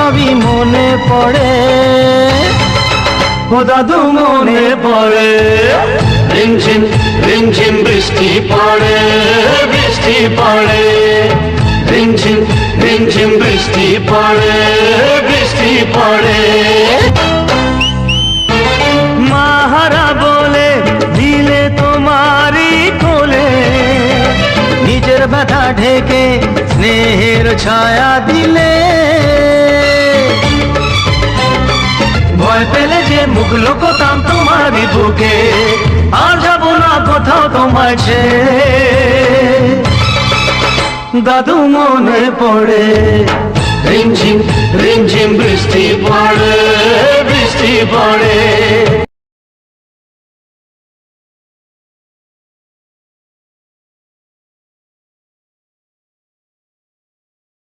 সবই মনে পড়ে, ও দাদু মনে পড়ে। রিমঝিম রিমঝিম বৃষ্টি পড়ে, বৃষ্টি পড়ে, রিমঝিম রিমঝিম বৃষ্টি পড়ে, বৃষ্টি পড়ে। মাহারা বলে দিলে তোমারই কোলে, নিজের ব্যথা ঢেকে স্নেহের ছায়া দিলে। ভয় পেলে যে মুখ লুকোতাম তোমারই বুকে, আর যাব না কোথাও তোমায় ছেড়ে। দাদু মনে পড়ে, রিমঝিম রিমঝিম বৃষ্টি পড়ে, বৃষ্টি পড়ে।